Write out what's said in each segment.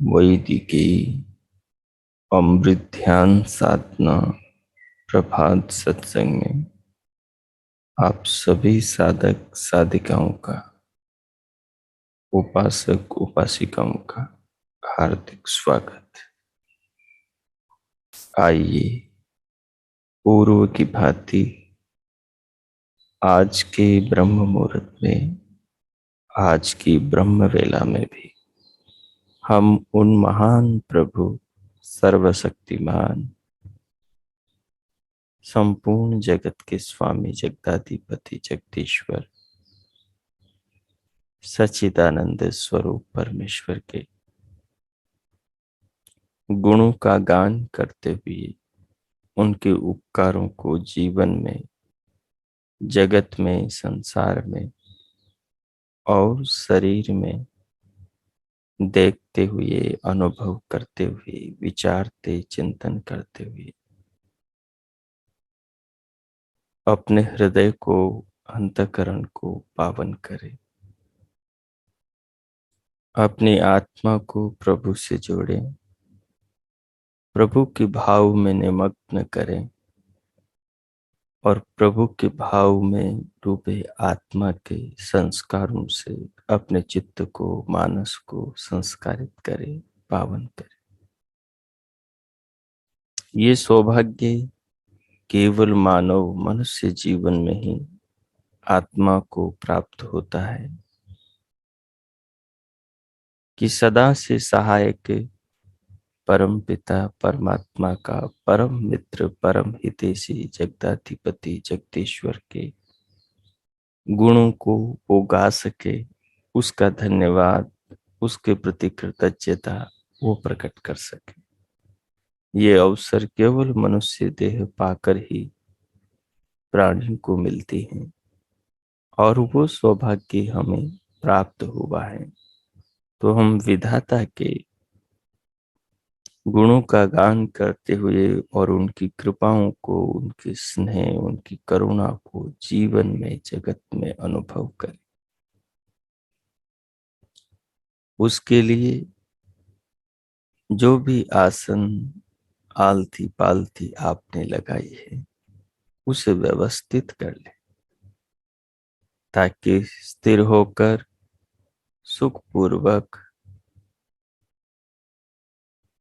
वैदिकी अमृत ध्यान साधना प्रभात सत्संग में आप सभी साधक साधिकाओं का, उपासक उपासिकाओं का हार्दिक स्वागत। आइए पूर्व की भांति आज के ब्रह्म मुहूर्त में, आज की ब्रह्म वेला में भी हम उन महान प्रभु सर्वशक्तिमान संपूर्ण जगत के स्वामी जगदाधिपति जगदीश्वर सच्चिदानंद स्वरूप परमेश्वर के गुणों का गान करते हुए उनके उपकारों को जीवन में, जगत में, संसार में और शरीर में देखते हुए, अनुभव करते हुए, विचारते चिंतन करते हुए अपने हृदय को, अंतःकरण को पावन करें, अपनी आत्मा को प्रभु से जोड़ें, प्रभु के भाव में निमग्न करें और प्रभु के भाव में डूबे आत्मा के संस्कारों से अपने चित्त को, मानस को संस्कारित करें, पावन करें। ये सौभाग्य केवल मानव मनुष्य जीवन में ही आत्मा को प्राप्त होता है कि सदा से सहायक परम पिता परमात्मा का परम मित्र, परम हितैषी जगदाधिपति जगदीश्वर के गुणों को वो गा सके, उसका धन्यवाद, उसके प्रति कृतज्ञता वो प्रकट कर सके। ये अवसर केवल मनुष्य देह पाकर ही प्राणी को मिलती है और वो सौभाग्य हमें प्राप्त हुआ है। तो हम विधाता के गुणों का गान करते हुए और उनकी कृपाओं को, उनके स्नेह, उनकी करुणा को जीवन में, जगत में अनुभव करें। उसके लिए जो भी आसन, आलती पालती आपने लगाई है उसे व्यवस्थित कर ले, ताकि स्थिर होकर सुखपूर्वक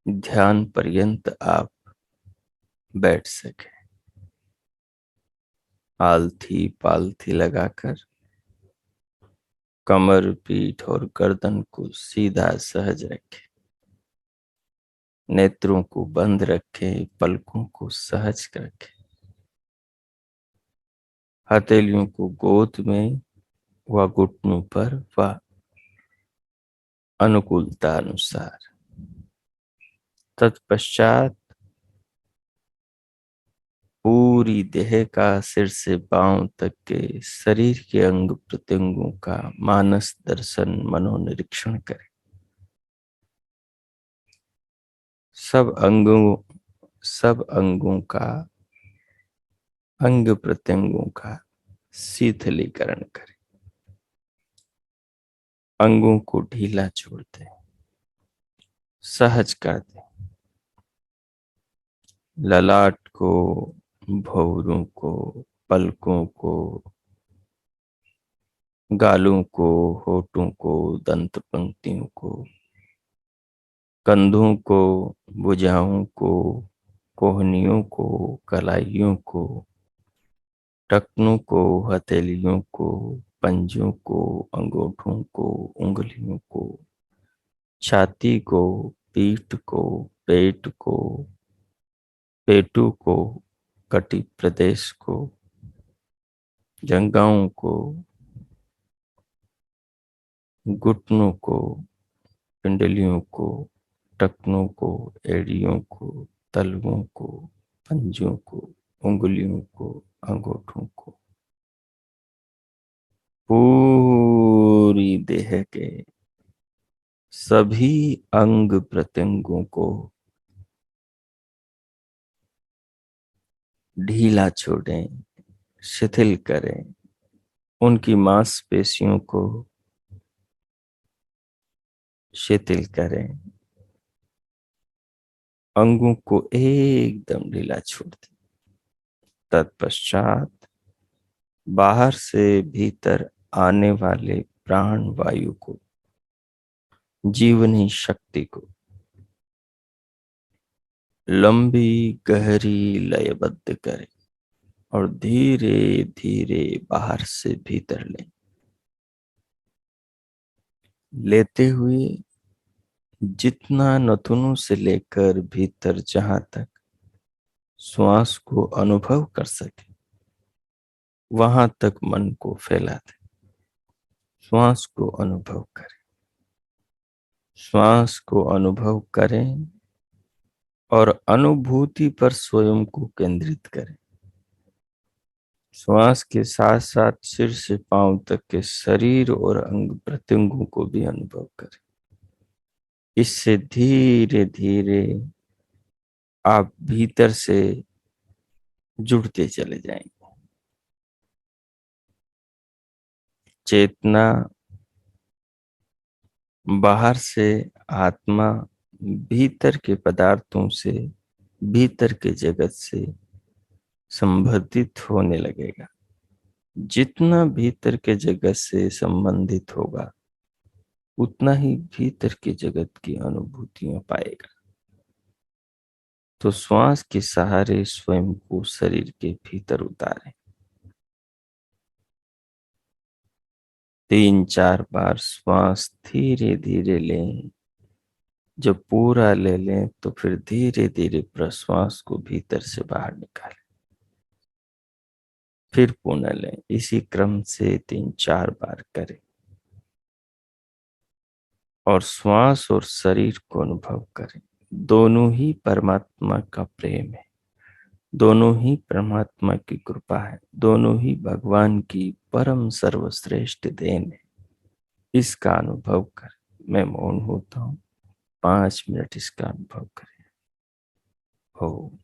ध्यान पर्यंत आप बैठ सके। आलती पालती लगाकर कमर, पीठ और गर्दन को सीधा सहज रखें, नेत्रों को बंद रखें, पलकों को सहज रखें, हथेलियों को गोद में व घुटनों पर व अनुकूलता अनुसार। तत्पश्चात पूरी देह का, सिर से पांव तक के शरीर के अंग प्रत्यंगों का मानस दर्शन, मनोनिरीक्षण करें। सब अंगों का, अंग प्रत्यंगों का शीतलीकरण करें। अंगों को ढीला छोड़ दे, सहज कर दे। ललाट को, भौरों को, पलकों को, गालों को, होठों को, दंत पंक्तियों को, कंधों को, भुजाओं को, कोहनियों को, कलाइयों को, टखनों को, हथेलियों को, पंजों को, अंगूठों को, उंगलियों को, छाती को, पीठ को, पेट को, पेटू को, कटी प्रदेश को, जंघाओं को, घुटनों को, पिंडलियों को, टखनों को, एड़ियों को, तलवों को, पंजों को, उंगलियों को, अंगूठों को, पूरी देह के सभी अंग प्रत्यंगों को ढीला छोड़ें, शिथिल करें। उनकी मांसपेशियों को शिथिल करें। अंगों को एकदम ढीला छोड़ दें। तत्पश्चात बाहर से भीतर आने वाले प्राण वायु को, जीवनी शक्ति को लंबी गहरी लयबद्ध करें और धीरे धीरे बाहर से भीतर लें। लेते हुए जितना नथुनों से लेकर भीतर जहां तक श्वास को अनुभव कर सके, वहां तक मन को फैला दें। श्वास को अनुभव करें। श्वास को अनुभव करें और अनुभूति पर स्वयं को केंद्रित करें। श्वास के साथ साथ सिर से पांव तक के शरीर और अंग प्रत्यंगों को भी अनुभव करें। इससे धीरे धीरे आप भीतर से जुड़ते चले जाएंगे। चेतना बाहर से आत्मा भीतर के पदार्थों से, भीतर के जगत से संबंधित होने लगेगा। जितना भीतर के जगत से संबंधित होगा, उतना ही भीतर के जगत की अनुभूतियां पाएगा। तो श्वास के सहारे स्वयं को शरीर के भीतर उतारें। 3-4 बार श्वास धीरे धीरे लें। जब पूरा ले लें तो फिर धीरे धीरे प्रश्वास को भीतर से बाहर निकालें। फिर पुनः लें। इसी क्रम से 3-4 बार करें और श्वास और शरीर को अनुभव करें। दोनों ही परमात्मा का प्रेम है। दोनों ही परमात्मा की कृपा है। दोनों ही भगवान की परम सर्वश्रेष्ठ देन है। इसका अनुभव कर मैं मौन होता हूँ। 5 मिनट इसका अनुभव करें। हो।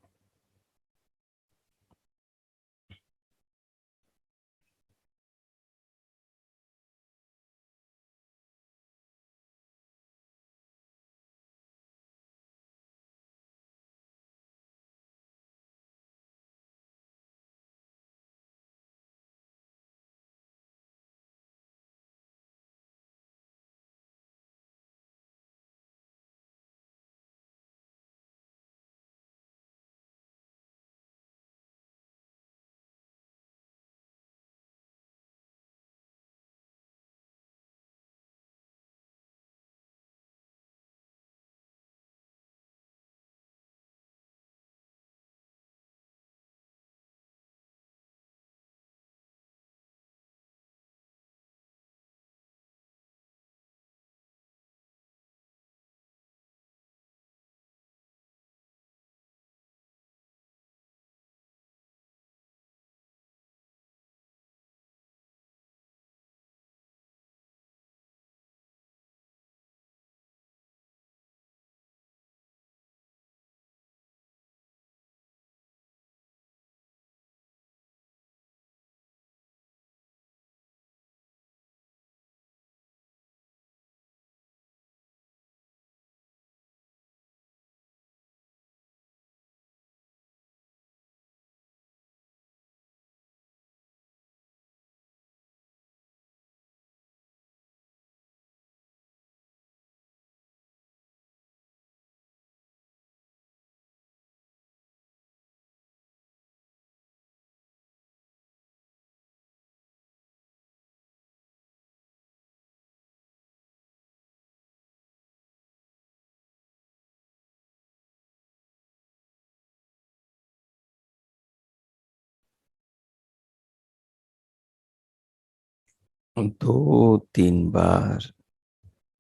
दो तीन बार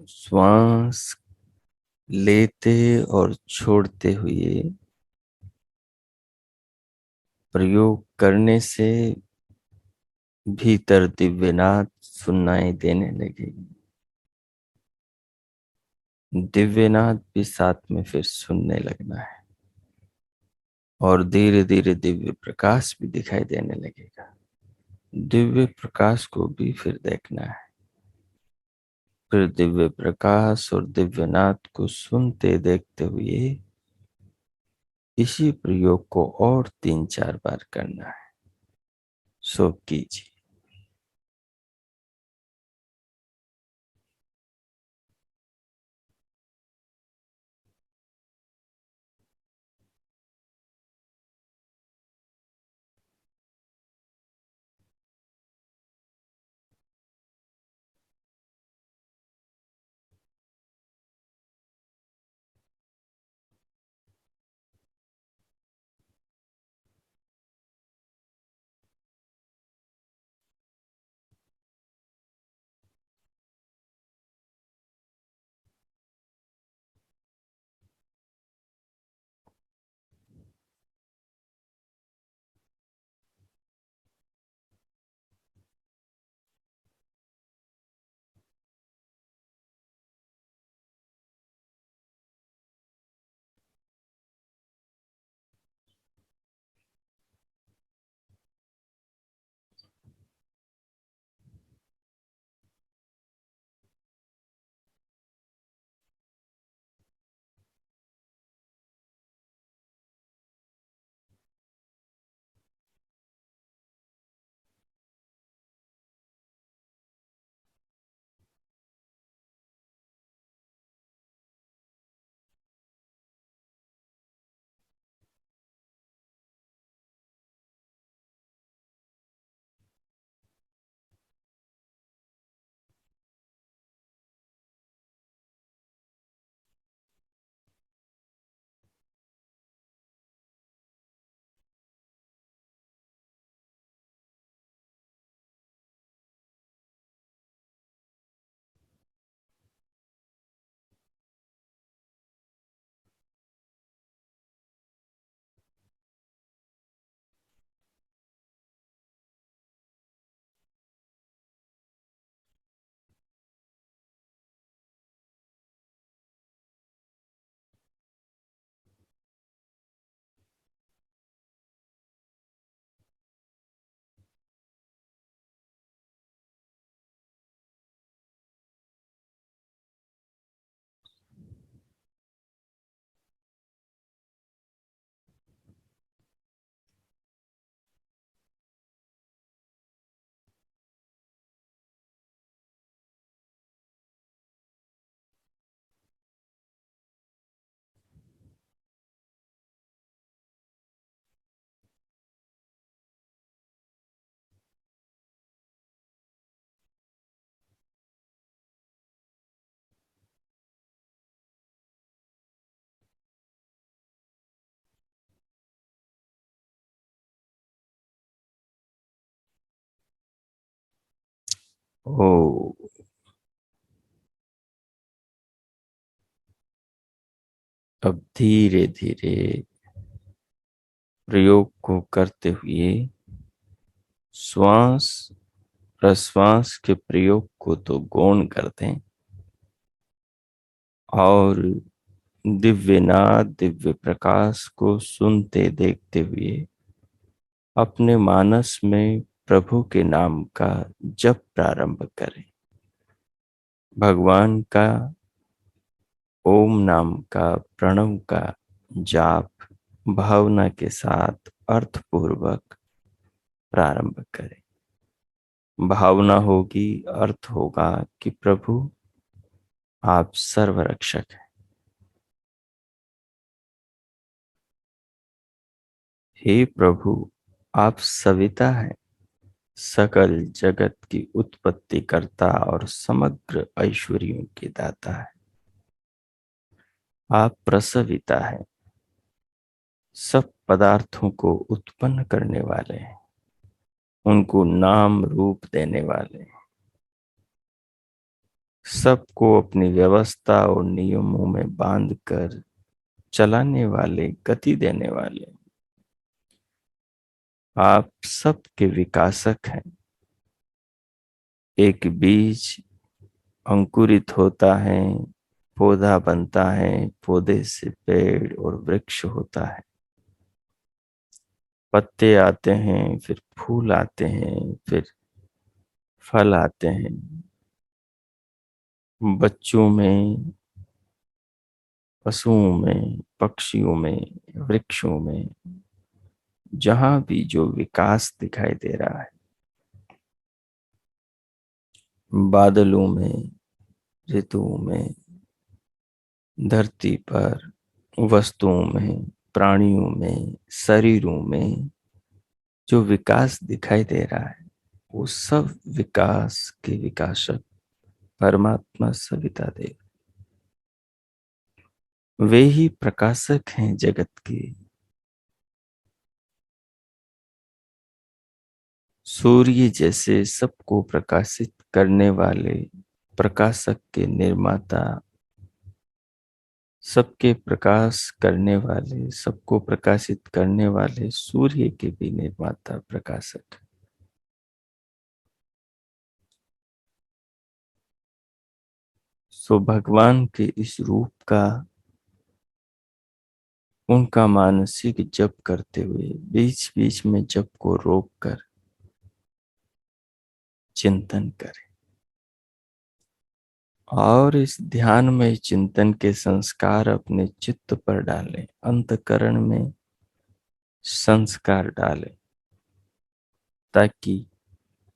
श्वास लेते और छोड़ते हुए प्रयोग करने से भीतर दिव्यनाद सुनाई देने लगे। दिव्यनाद भी साथ में फिर सुनने लगना है और धीरे धीरे दिव्य प्रकाश भी दिखाई देने लगेगा। दिव्य प्रकाश को भी फिर देखना है। फिर दिव्य प्रकाश और दिव्यनाद को सुनते देखते हुए इसी प्रयोग को और तीन चार बार करना है। सो कीजिए। ओ, अब धीरे धीरे प्रयोग को करते हुए श्वास प्रश्वास के प्रयोग को तो गौण कर दें और दिव्यनाद दिव्य प्रकाश को सुनते देखते हुए अपने मानस में प्रभु के नाम का जप प्रारंभ करें। भगवान का ओम नाम का प्रणव का जाप भावना के साथ अर्थपूर्वक प्रारंभ करें। भावना होगी, अर्थ होगा कि प्रभु आप सर्वरक्षक हैं। हे प्रभु, आप सविता हैं, सकल जगत की उत्पत्ति करता और समग्र ऐश्वर्यों के दाता है। आप प्रसविता हैं, सब पदार्थों को उत्पन्न करने वाले हैं, उनको नाम रूप देने वाले हैं। सबको अपनी व्यवस्था और नियमों में बांधकर चलाने वाले, गति देने वाले आप सबके विकासक हैं। एक बीज अंकुरित होता है, पौधा बनता है, पौधे से पेड़ और वृक्ष होता है। पत्ते आते हैं, फिर फूल आते हैं, फिर फल आते हैं। बच्चों में, पशुओं में, पक्षियों में, वृक्षों में, जहां भी जो विकास दिखाई दे रहा है, बादलों में, ऋतुओं में, धरती पर, वस्तुओं में, प्राणियों में, शरीरों में जो विकास दिखाई दे रहा है, वो सब विकास के विकासक परमात्मा सविता देव, वे ही प्रकाशक हैं जगत के। सूर्य जैसे सबको प्रकाशित करने वाले प्रकाशक के निर्माता, सबके प्रकाश करने वाले, सबको प्रकाशित करने वाले सूर्य के भी निर्माता प्रकाशक। सो भगवान के इस रूप का, उनका मानसिक जप करते हुए बीच बीच में जप को रोक कर चिंतन करें, और इस ध्यान में चिंतन के संस्कार अपने चित्त पर डालें, अंतकरण में संस्कार डालें, ताकि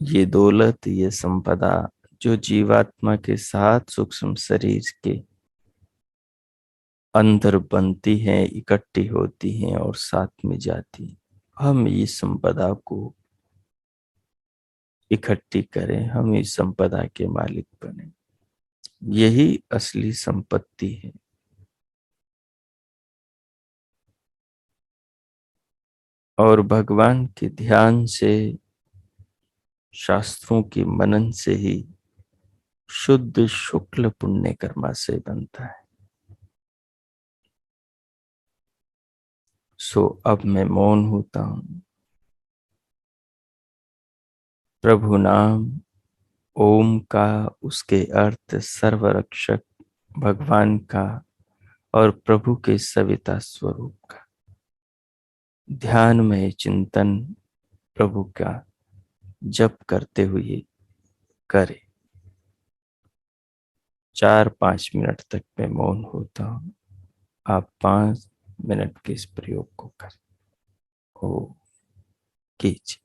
ये दौलत, ये संपदा जो जीवात्मा के साथ सूक्ष्म शरीर के अंदर बनती है, इकट्ठी होती हैं और साथ में जाती, हम इस संपदा को इकट्ठी करें, हम इस संपदा के मालिक बने। यही असली संपत्ति है। और भगवान के ध्यान से, शास्त्रों के मनन से ही शुद्ध शुक्ल पुण्य कर्माशय बनता है। सो अब मैं मौन होता हूं। प्रभु नाम ओम का, उसके अर्थ सर्वरक्षक भगवान का और प्रभु के सविता स्वरूप का ध्यान में चिंतन प्रभु का जप करते हुए करें। 4-5 मिनट तक मैं मौन होता हूं। आप 5 मिनट के इस प्रयोग को करें। ओ कीजिए।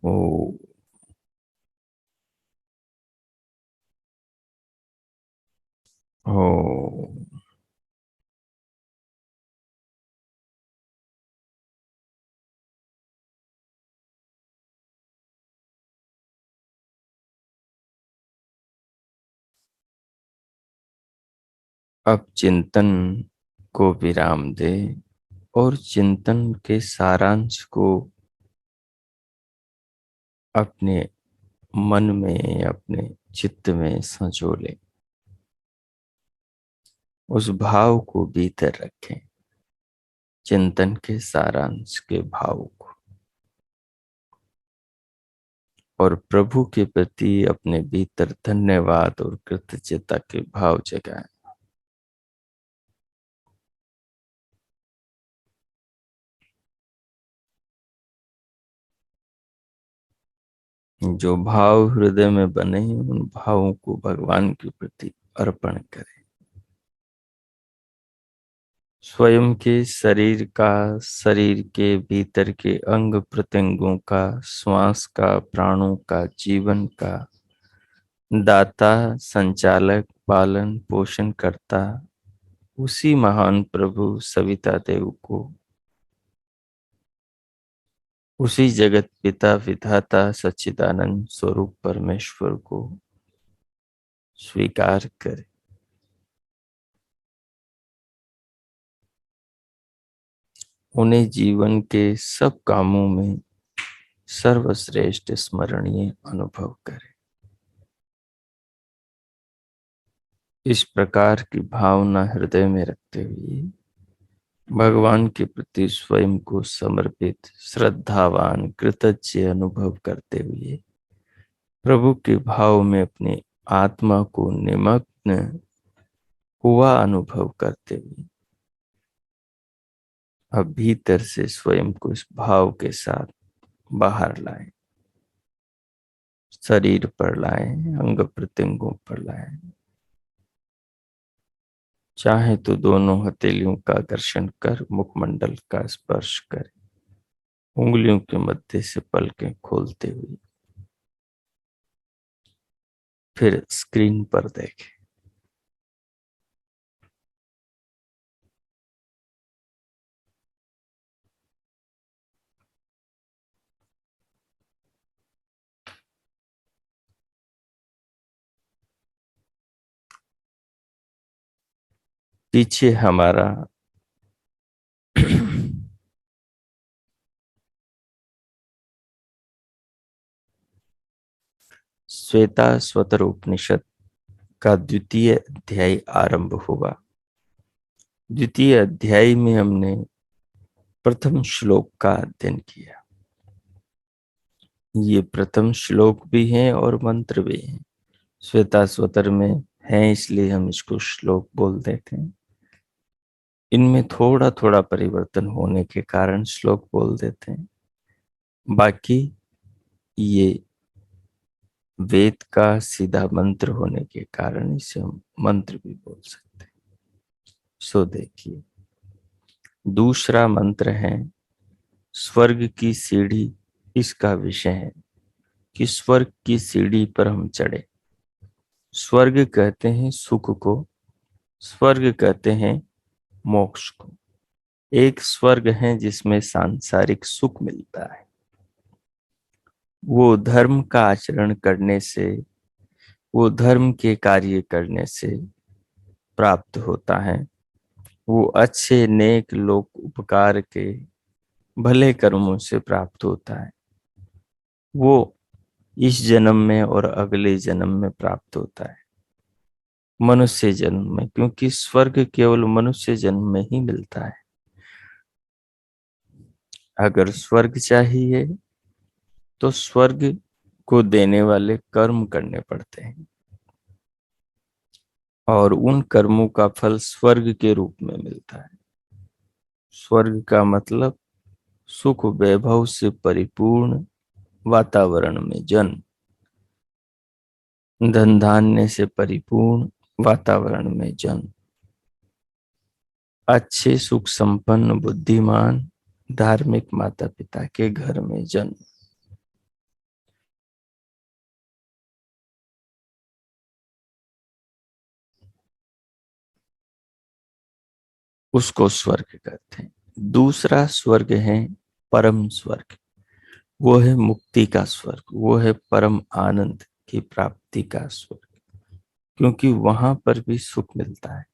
ओ ओ अब चिंतन को विराम दे और चिंतन के सारांश को अपने मन में, अपने चित्त में संजो ले। उस भाव को भीतर रखें, चिंतन के सारांश के भाव को, और प्रभु के प्रति अपने भीतर धन्यवाद और कृतज्ञता के भाव जगाएं। जो भाव हृदय में बने हैं, उन भावों को भगवान के प्रति अर्पण करें। स्वयं के शरीर का, शरीर के भीतर के अंग प्रत्यंगों का, श्वास का, प्राणों का, जीवन का दाता, संचालक, पालन पोषण करता उसी महान प्रभु सविता देव को, उसी जगत पिता विधाता सच्चिदानंद स्वरूप परमेश्वर को स्वीकार करें। उन्हें जीवन के सब कामों में सर्वश्रेष्ठ स्मरणीय अनुभव करें। इस प्रकार की भावना हृदय में रखते हुए भगवान के प्रति स्वयं को समर्पित, श्रद्धावान, कृतज्ञ अनुभव करते हुए प्रभु के भाव में अपनी आत्मा को निमग्न हुआ अनुभव करते हुए अब भीतर से स्वयं को इस भाव के साथ बाहर लाएं, शरीर पर लाएं, अंग प्रत्यंगों पर लाएं। चाहे तो दोनों हथेलियों का घर्षण कर मुखमंडल का स्पर्श करें, उंगलियों के मध्य से पलकें खोलते हुए फिर स्क्रीन पर देखें। पीछे हमारा श्वेता स्वतर उपनिषद का द्वितीय अध्याय आरंभ हुआ। द्वितीय अध्याय में हमने प्रथम श्लोक का अध्ययन किया। ये प्रथम श्लोक भी हैं और मंत्र भी हैं। श्वेता स्वतर में है इसलिए हम इसको श्लोक बोल देते हैं। इनमें थोड़ा थोड़ा परिवर्तन होने के कारण श्लोक बोल देते हैं। बाकी ये वेद का सीधा मंत्र होने के कारण इसे हम मंत्र भी बोल सकते हैं। सो देखिए, दूसरा मंत्र है स्वर्ग की सीढ़ी। इसका विषय है कि स्वर्ग की सीढ़ी पर हम चढ़े। स्वर्ग कहते हैं सुख को, स्वर्ग कहते हैं मोक्ष को। एक स्वर्ग है जिसमें सांसारिक सुख मिलता है, वो धर्म का आचरण करने से, वो धर्म के कार्य करने से प्राप्त होता है। वो अच्छे नेक लोक उपकार के भले कर्मों से प्राप्त होता है। वो इस जन्म में और अगले जन्म में प्राप्त होता है, मनुष्य जन्म में, क्योंकि स्वर्ग केवल मनुष्य जन्म में ही मिलता है। अगर स्वर्ग चाहिए तो स्वर्ग को देने वाले कर्म करने पड़ते हैं, और उन कर्मों का फल स्वर्ग के रूप में मिलता है। स्वर्ग का मतलब सुख वैभव से परिपूर्ण वातावरण में जन्म, धन धान्य से परिपूर्ण वातावरण में जन्म, अच्छे सुख संपन्न बुद्धिमान धार्मिक माता पिता के घर में जन्म। उसको स्वर्ग कहते हैं। दूसरा स्वर्ग है परम स्वर्ग, वो है मुक्ति का स्वर्ग, वो है परम आनंद की प्राप्ति का स्वर्ग, क्योंकि वहां पर भी सुख मिलता है,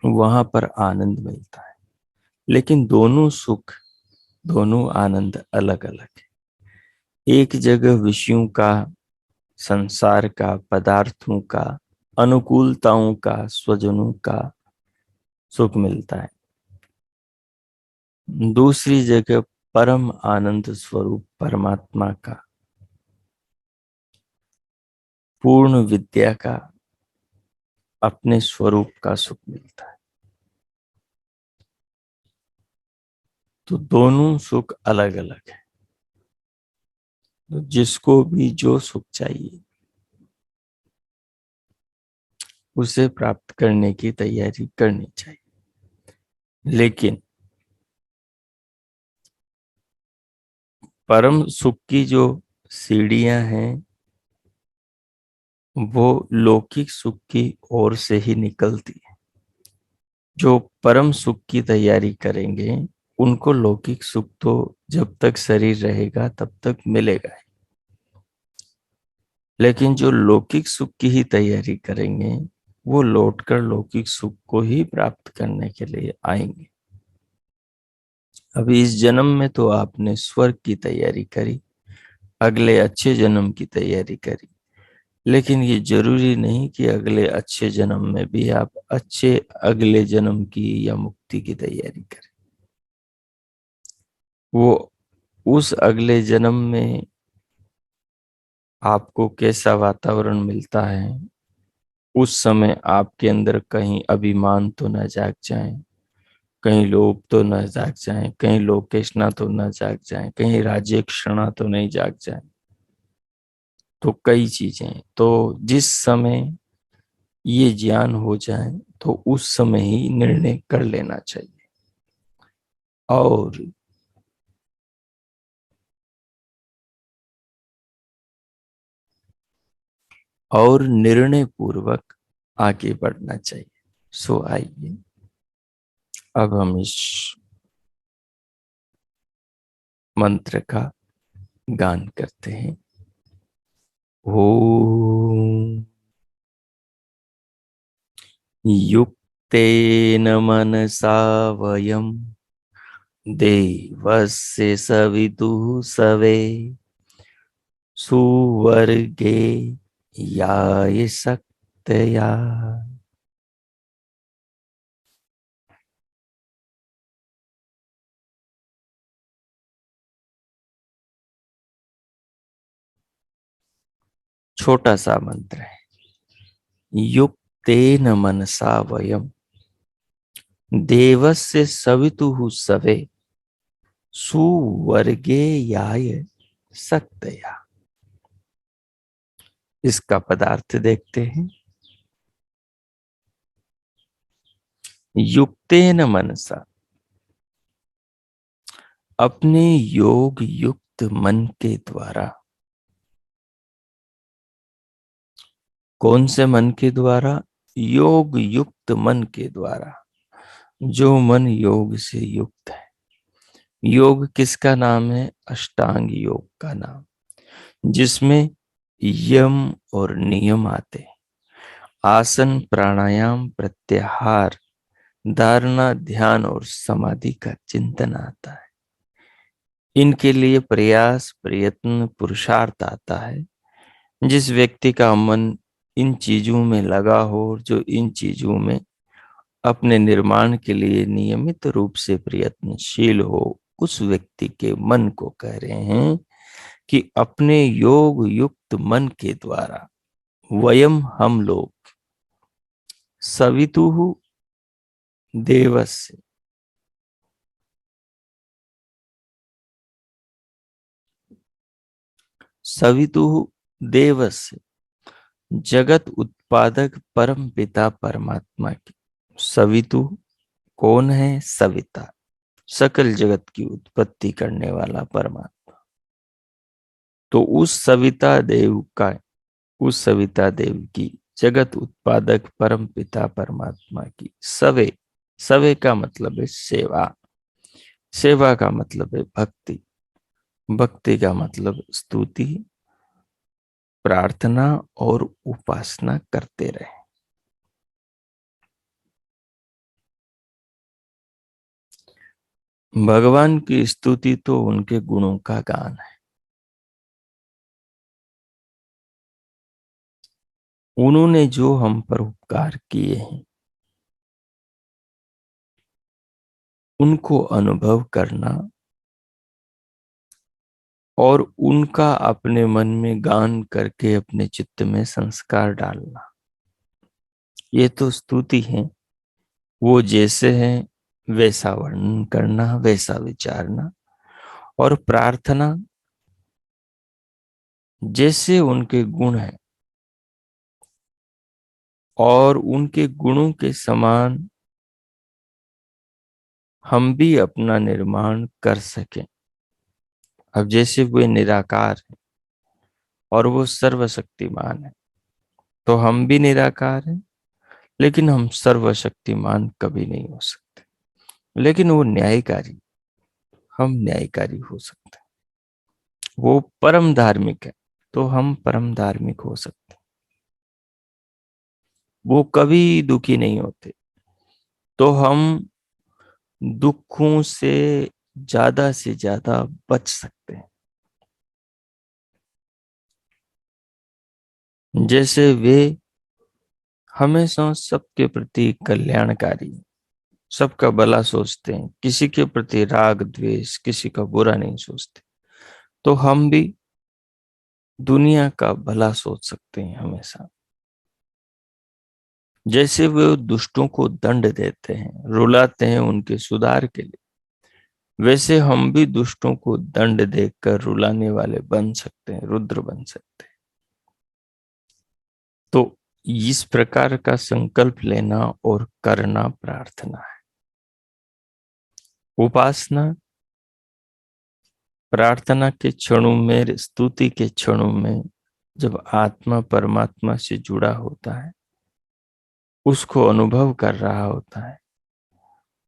वहां पर आनंद मिलता है। लेकिन दोनों सुख, दोनों आनंद अलग अलग है। एक जगह विषयों का, संसार का, पदार्थों का, अनुकूलताओं का, स्वजनों का सुख मिलता है। दूसरी जगह परम आनंद स्वरूप परमात्मा का, पूर्ण विद्या का, अपने स्वरूप का सुख मिलता है। तो दोनों सुख अलग अलग है। तो जिसको भी जो सुख चाहिए उसे प्राप्त करने की तैयारी करनी चाहिए। लेकिन परम सुख की जो सीढ़ियां हैं वो लौकिक सुख की ओर से ही निकलती है। जो परम सुख की तैयारी करेंगे उनको लौकिक सुख तो जब तक शरीर रहेगा तब तक मिलेगा ही। लेकिन जो लौकिक सुख की ही तैयारी करेंगे वो लौटकर लौकिक सुख को ही प्राप्त करने के लिए आएंगे। अभी इस जन्म में तो आपने स्वर्ग की तैयारी करी, अगले अच्छे जन्म की तैयारी करी, लेकिन ये जरूरी नहीं कि अगले अच्छे जन्म में भी आप अच्छे अगले जन्म की या मुक्ति की तैयारी करें। वो उस अगले जन्म में आपको कैसा वातावरण मिलता है, उस समय आपके अंदर कहीं अभिमान तो न जाग जाए, कहीं लोभ तो न जाग जाए, कहीं लोकेशना तो न जाग जाए, कहीं राज्य क्षणा तो नहीं जाग जाए। तो कई चीजें तो जिस समय ये ज्ञान हो जाए तो उस समय ही निर्णय कर लेना चाहिए। और निर्णय पूर्वक आगे बढ़ना चाहिए। सो आइए अब हम इस मंत्र का गान करते हैं। ओम युक्तेन मनसा वयम् देवस्य सवितुः सवे सुवर्गे याय शक्तया। छोटा सा मंत्र है। युक्तेन मनसा वयम् देवस्य सवितुः सवे सुवर्गे याय शक्तया। इसका पदार्थ देखते हैं। युक्तेन मनसा, अपने योग युक्त मन के द्वारा। कौन से मन के द्वारा? योग युक्त मन के द्वारा। जो मन योग से युक्त है। योग किसका नाम है? अष्टांग योग का नाम, जिसमें यम और नियम आते हैं। आसन, प्राणायाम, प्रत्याहार, धारणा, ध्यान और समाधि का चिंतन आता है। इनके लिए प्रयास, प्रयत्न, पुरुषार्थ आता है। जिस व्यक्ति का मन इन चीजों में लगा हो, जो इन चीजों में अपने निर्माण के लिए नियमित रूप से प्रयत्नशील हो, उस व्यक्ति के मन को कह रहे हैं कि अपने योग युक्त मन के द्वारा वयम, हम लोग, सवितुः देवस्य, सवितुः देवस्य, जगत उत्पादक परम पिता परमात्मा की। सवितु कौन है? सविता, सकल जगत की उत्पत्ति करने वाला परमात्मा। तो उस सविता देव की जगत उत्पादक परम पिता परमात्मा की सवे। सवे का मतलब है सेवा। सेवा का मतलब है भक्ति। भक्ति का मतलब स्तुति, प्रार्थना और उपासना करते रहे। भगवान की स्तुति तो उनके गुणों का गान है। उन्होंने जो हम पर उपकार किए हैं उनको अनुभव करना और उनका अपने मन में गान करके अपने चित्त में संस्कार डालना, ये तो स्तुति है। वो जैसे हैं वैसा वर्णन करना, वैसा विचारना। और प्रार्थना, जैसे उनके गुण हैं और उनके गुणों के समान हम भी अपना निर्माण कर सकें। अब जैसे वे निराकार है और वो सर्वशक्तिमान है, तो हम भी निराकार हैं, लेकिन हम सर्वशक्तिमान कभी नहीं हो सकते। लेकिन वो न्यायकारी, हम न्यायकारी हो सकते हैं। वो परम धार्मिक है, तो हम परम धार्मिक हो सकते हैं। वो कभी दुखी नहीं होते, तो हम दुखों से ज्यादा बच सकते हैं। जैसे वे हमेशा सबके प्रति कल्याणकारी, सबका भला सोचते हैं, किसी के प्रति राग द्वेष, किसी का बुरा नहीं सोचते, तो हम भी दुनिया का भला सोच सकते हैं हमेशा। जैसे वे दुष्टों को दंड देते हैं, रुलाते हैं उनके सुधार के लिए, वैसे हम भी दुष्टों को दंड देकर रुलाने वाले बन सकते हैं, रुद्र बन सकते हैं। तो इस प्रकार का संकल्प लेना और करना प्रार्थना है। उपासना प्रार्थना के क्षणों में, स्तुति के क्षणों में, जब आत्मा परमात्मा से जुड़ा होता है, उसको अनुभव कर रहा होता है,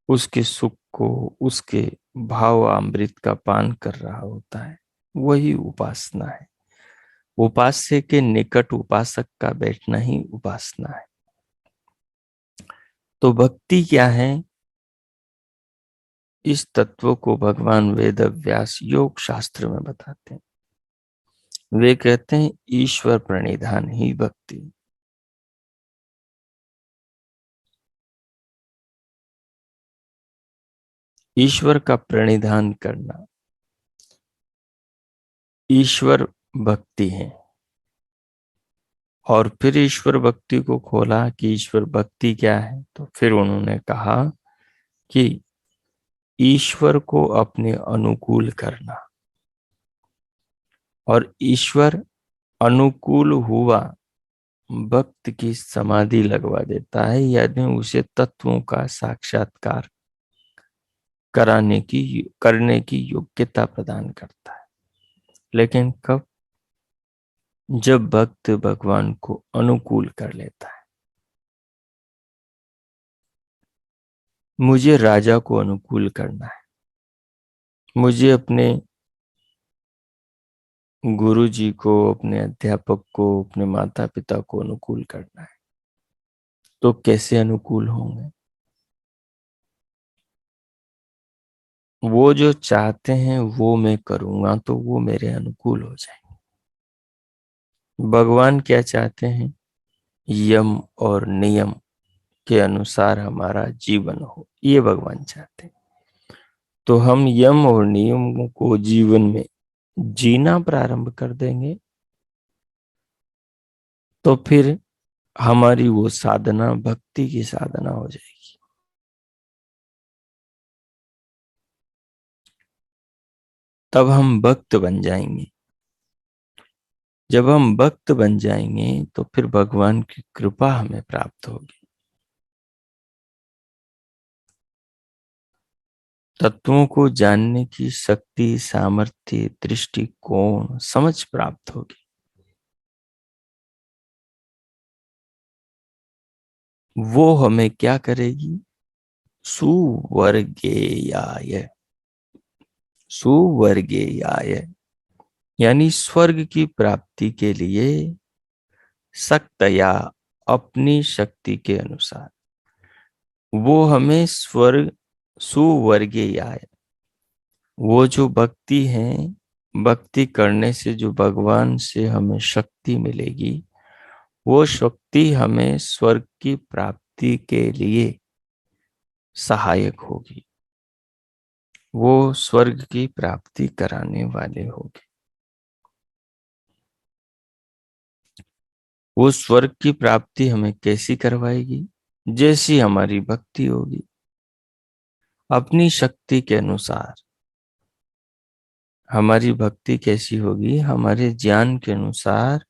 उसके सुख को, उसके भाव अमृत का पान कर रहा होता है, वही उपासना है। उपास्य के निकट उपासक का बैठना ही उपासना है। तो भक्ति क्या है? इस तत्व को भगवान वेद व्यास योग शास्त्र में बताते हैं। वे कहते हैं ईश्वर प्रणिधान ही भक्ति। ईश्वर का प्रणिधान करना ईश्वर भक्ति है। और फिर ईश्वर भक्ति को खोला कि ईश्वर भक्ति क्या है, तो फिर उन्होंने कहा कि ईश्वर को अपने अनुकूल करना। और ईश्वर अनुकूल हुआ भक्त की समाधि लगवा देता है, यानी उसे तत्वों का साक्षात्कार करने की योग्यता प्रदान करता है। लेकिन कब? जब भक्त भगवान को अनुकूल कर लेता है। मुझे राजा को अनुकूल करना है, मुझे अपने गुरु जी को, अपने अध्यापक को, अपने माता पिता को अनुकूल करना है। तो कैसे अनुकूल होंगे? वो जो चाहते हैं वो मैं करूंगा तो वो मेरे अनुकूल हो जाएंगे। भगवान क्या चाहते हैं? यम और नियम के अनुसार हमारा जीवन हो, ये भगवान चाहते हैं। तो हम यम और नियमों को जीवन में जीना प्रारंभ कर देंगे, तो फिर हमारी वो साधना भक्ति की साधना हो जाएगी। तब हम भक्त बन जाएंगे। जब हम भक्त बन जाएंगे तो फिर भगवान की कृपा हमें प्राप्त होगी। तत्वों को जानने की शक्ति, सामर्थ्य, दृष्टिकोण, समझ प्राप्त होगी। वो हमें क्या करेगी? सुवर्गेयाय। सुवर्गेयाय यानी स्वर्ग की प्राप्ति के लिए शक्तया, अपनी शक्ति के अनुसार वो हमें स्वर्ग, सुवर्गेयाय, वो जो भक्ति है, भक्ति करने से जो भगवान से हमें शक्ति मिलेगी, वो शक्ति हमें स्वर्ग की प्राप्ति के लिए सहायक होगी, वो स्वर्ग की प्राप्ति कराने वाले होगी। वो स्वर्ग की प्राप्ति हमें कैसी करवाएगी? जैसी हमारी भक्ति होगी, अपनी शक्ति के अनुसार। हमारी भक्ति कैसी होगी? हमारे ज्ञान के अनुसार,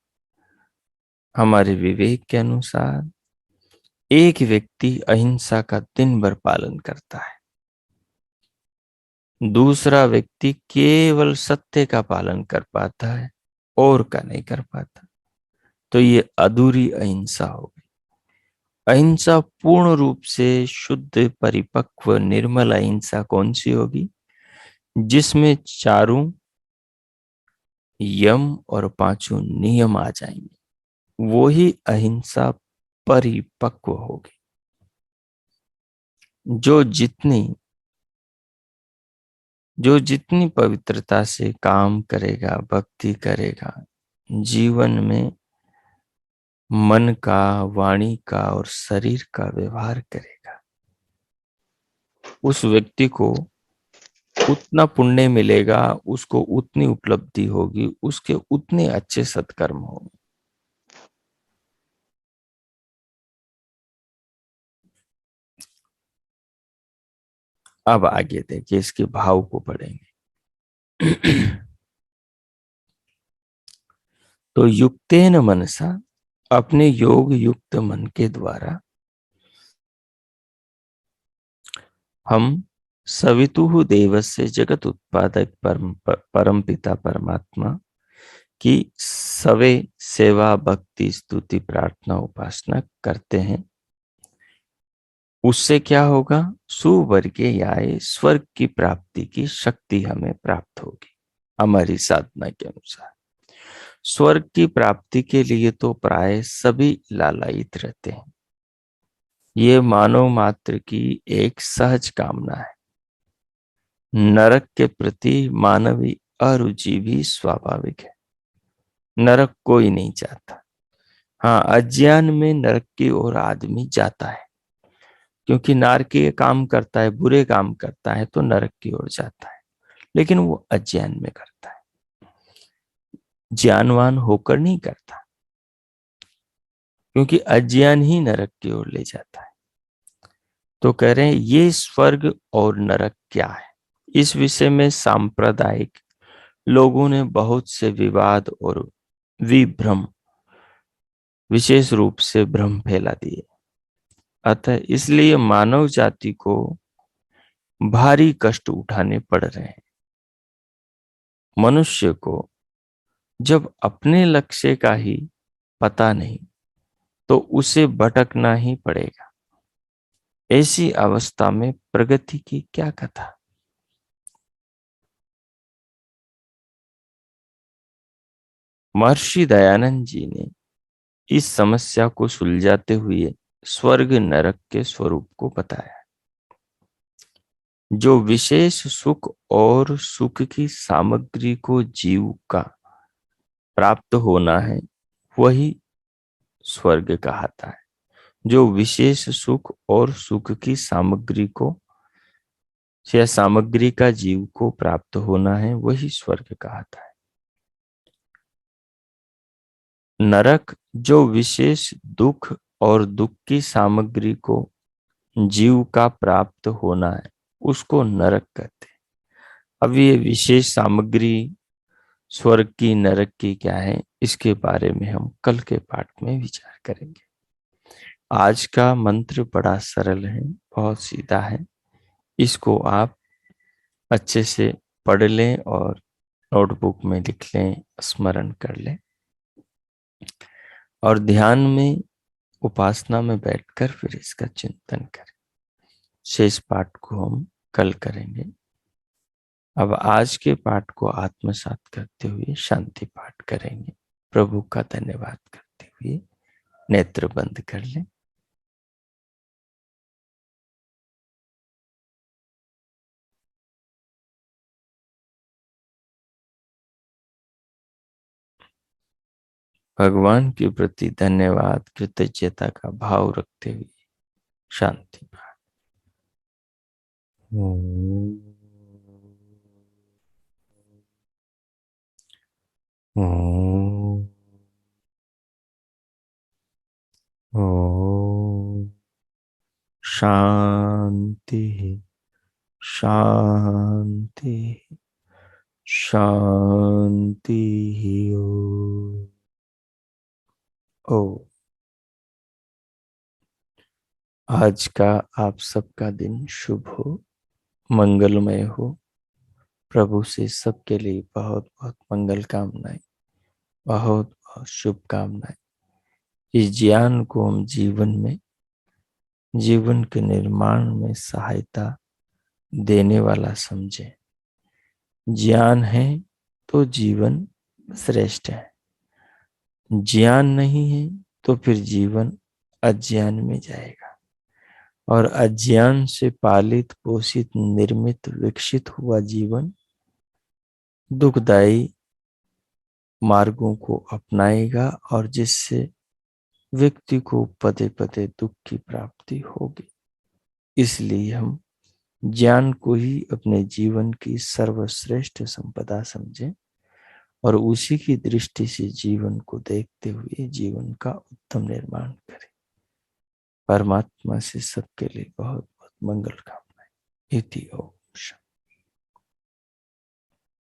हमारे विवेक के अनुसार। एक व्यक्ति अहिंसा का दिन भर पालन करता है, दूसरा व्यक्ति केवल सत्य का पालन कर पाता है और का नहीं कर पाता, तो ये अधूरी अहिंसा हो गई। अहिंसा पूर्ण रूप से शुद्ध, परिपक्व, निर्मल अहिंसा कौन सी होगी? जिसमें चारों यम और पांचों नियम आ जाएंगे, वो ही अहिंसा परिपक्व होगी। जो जितनी पवित्रता से काम करेगा, भक्ति करेगा, जीवन में मन का, वाणी का और शरीर का व्यवहार करेगा, उस व्यक्ति को उतना पुण्य मिलेगा, उसको उतनी उपलब्धि होगी, उसके उतने अच्छे सत्कर्म होंगे। अब आगे देखिए, इसके भाव को पढ़ेंगे। तो युक्तेन मनसा, अपने योग युक्त मन के द्वारा हम सवितुः देवस्य जगत उत्पादक परम पिता परमात्मा की सवे सेवा, भक्ति, स्तुति, प्रार्थना, उपासना करते हैं। उससे क्या होगा? सुवर्गेयाय, स्वर्ग की प्राप्ति की शक्ति हमें प्राप्त होगी हमारी साधना के अनुसार। स्वर्ग की प्राप्ति के लिए तो प्राय सभी लालायित रहते हैं, ये मानव मात्र की एक सहज कामना है। नरक के प्रति मानवी अरुचि भी स्वाभाविक है, नरक कोई नहीं चाहता। हाँ, अज्ञान में नरक की ओर आदमी जाता है, क्योंकि नारकीय काम करता है, बुरे काम करता है, तो नरक की ओर जाता है, लेकिन वो अज्ञान में करता है, ज्ञानवान होकर नहीं करता, क्योंकि अज्ञान ही नरक की ओर ले जाता है। तो कह रहे हैं ये स्वर्ग और नरक क्या है, इस विषय में सांप्रदायिक लोगों ने बहुत से विवाद और विभ्रम, विशेष रूप से भ्रम फैला दिए। अतः इसलिए मानव जाति को भारी कष्ट उठाने पड़ रहे हैं। मनुष्य को जब अपने लक्ष्य का ही पता नहीं, तो उसे भटकना ही पड़ेगा। ऐसी अवस्था में प्रगति की क्या कथा? महर्षि दयानंद जी ने इस समस्या को सुलझाते हुए स्वर्ग नरक के स्वरूप को बताया। जो विशेष सुख और सुख की सामग्री को जीव का प्राप्त होना है, वही स्वर्ग कहलाता है। जो विशेष सुख और सुख की सामग्री को या सामग्री का जीव को प्राप्त होना है, वही स्वर्ग कहलाता है। नरक जो विशेष दुख और दुख की सामग्री को जीव का प्राप्त होना है, उसको नरक कहते हैं। अब ये विशेष सामग्री स्वर्ग की, नरक की क्या है, इसके बारे में हम कल के पाठ में विचार करेंगे। आज का मंत्र बड़ा सरल है, बहुत सीधा है, इसको आप अच्छे से पढ़ लें और नोटबुक में लिख लें, स्मरण कर लें और ध्यान में उपासना में बैठकर फिर इसका चिंतन करें। शेष पाठ को हम कल करेंगे। अब आज के पाठ को आत्मसात करते हुए शांति पाठ करेंगे। प्रभु का धन्यवाद करते हुए नेत्र बंद कर लें। भगवान के प्रति धन्यवाद कृतज्ञता का भाव रखते हुए शांति पाठ। ओम ओम शांति शांति शांति। ओ आज का आप सबका दिन शुभ हो, मंगलमय हो। प्रभु से सबके लिए बहुत बहुत मंगल कामनाएं, बहुत बहुत शुभकामनाएं। इस ज्ञान को हम जीवन के निर्माण में सहायता देने वाला समझें। ज्ञान है तो जीवन श्रेष्ठ है, ज्ञान नहीं है तो फिर जीवन अज्ञान में जाएगा। और अज्ञान से पालित पोषित निर्मित विकसित हुआ जीवन दुखदायी मार्गों को अपनाएगा और जिससे व्यक्ति को पदे पदे दुख की प्राप्ति होगी। इसलिए हम ज्ञान को ही अपने जीवन की सर्वश्रेष्ठ संपदा समझें और उसी की दृष्टि से जीवन को देखते हुए जीवन का उत्तम निर्माण करें। परमात्मा से सबके लिए बहुत बहुत मंगल कामनाएं। इति ओम।